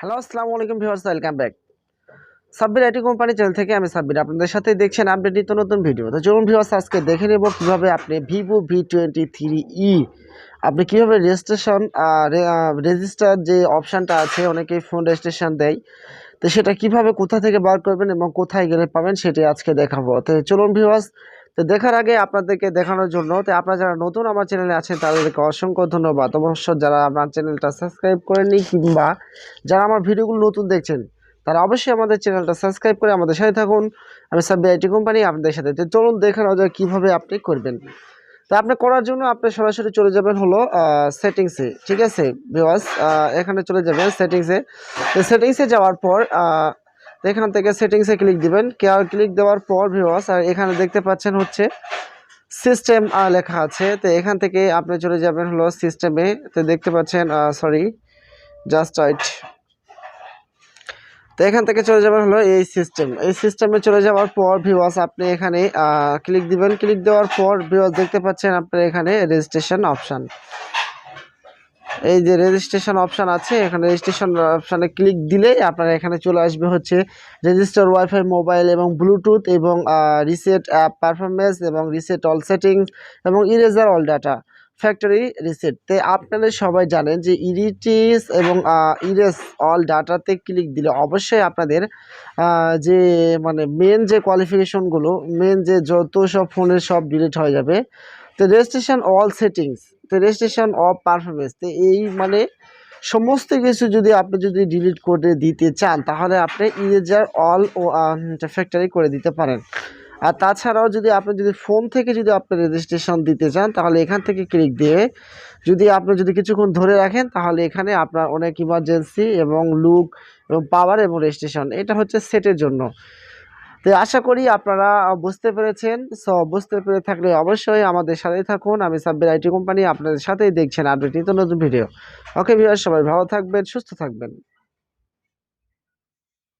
Hello আসসালামু আলাইকুম viewers, welcome back Sabbir IT company channel থেকে আমি সাব্বির আপনাদের সাথে দেখছেন আপডেট নিত্য নতুন ভিডিও। তো চলুন ভিউয়ার্স, আজকে দেখে নেব কিভাবে আপনি ভিভো v23e আপনি কিভাবে রেজিস্টার যে অপশানটা আছে, অনেকেই ফোন রেজিস্ট্রেশন দেয়, তো সেটা কিভাবে কোথা থেকে বার করবেন এবং কোথায় গেলে পাবেন সেটি আজকে দেখাবো। তো চলুন ভিউয়ার্স, তো দেখার আগে আপনাদেরকে দেখানোর জন্য, তো আপনারা যারা নতুন আমার চ্যানেলে আছেন তাদেরকে অসংখ্য ধন্যবাদ। অবশ্য যারা আমার চ্যানেলটা সাবস্ক্রাইব করেননি কিংবা যারা আমার ভিডিওগুলো নতুন দেখছেন তারা অবশ্যই আমাদের চ্যানেলটা সাবস্ক্রাইব করে আমাদের সাথে থাকুন। আমি সাব্বির আইটি কোম্পানি আপনাদের সাথে। তো চলুন দেখে নেওয়া যায় কীভাবে আপনি করবেন। তো আপনি করার জন্য আপনি সরাসরি চলে যাবেন হলো সেটিংসে। ঠিক আছে ভিউয়ার্স, এখানে চলে যাবেন সেটিংসে। তো সেটিংসে যাওয়ার পর এখান থেকে সেটিংসে ক্লিক দিবেন। ক্লিক দেওয়ার পর ভিউয়ার্স, আর এখানে দেখতে পাচ্ছেন হচ্ছে সিস্টেম লেখা আছে। তো এখান থেকে আপনি চলে যাবেন হলো সিস্টেমে। তো দেখতে পাচ্ছেন সরি জাস্ট রাইট। তো এখান থেকে চলে যাবেন হলো এই সিস্টেমে চলে যাওয়ার পর ভিউয়ার্স আপনি এখানে ক্লিক দিবেন। ক্লিক দেওয়ার পর ভিউয়ার্স দেখতে পাচ্ছেন আপনার এখানে রেজিস্ট্রেশন অপশান, এই যে রেজিস্ট্রেশন অপশান আছে, এখানে রেজিস্ট্রেশন অপশানে ক্লিক দিলেই আপনার এখানে চলে আসবে হচ্ছে রেজিস্টার ওয়াইফাই মোবাইল এবং ব্লুটুথ এবং রিসেট অ্যাপ পারফরমেন্স এবং রিসেট অল সেটিংস এবং eraser all data factory reset. তো আপনারা সবাই জানেন যে ইরিটিস এবং ইরেজ অল ডাটাতে ক্লিক দিলে অবশ্যই আপনাদের যে মানে মেন যে কোয়ালিফিকেশনগুলো, মেন যে যত সব ফোনের সব ডিলিট হয়ে যাবে। তো রেজিস্ট্রেশন অল সেটিংস, তো রেজিস্ট্রেশন অফ পারফরমেন্স, তো এই মানে সমস্ত কিছু যদি আপনি ডিলিট করে দিতে চান তাহলে আপনি ইরেজার অল ও ফ্যাক্টরি করে দিতে পারেন। আর তাছাড়াও যদি ফোন থেকে আপনি রেজিস্ট্রেশন দিতে চান তাহলে এখান থেকে ক্লিক দিয়ে আপনি কিছুক্ষণ ধরে রাখেন তাহলে এখানে আপনার অনেক ইমার্জেন্সি এবং লুক এবং পাওয়ার এবং রেজিস্ট্রেশন, এটা হচ্ছে সেটের জন্য। তো আশা করি আপনারা বুঝতে পেরেছেন। সো বুঝতে পেরে থাকলে অবশ্যই আমাদের সাথেই থাকুন। আমি সাব্বির আইটি কোম্পানি আপনাদের সাথেই দেখছেন আপডেট নিত্য নতুন ভিডিও। ওকে ভিউয়ার্স, সবাই ভালো থাকবেন, সুস্থ থাকবেন।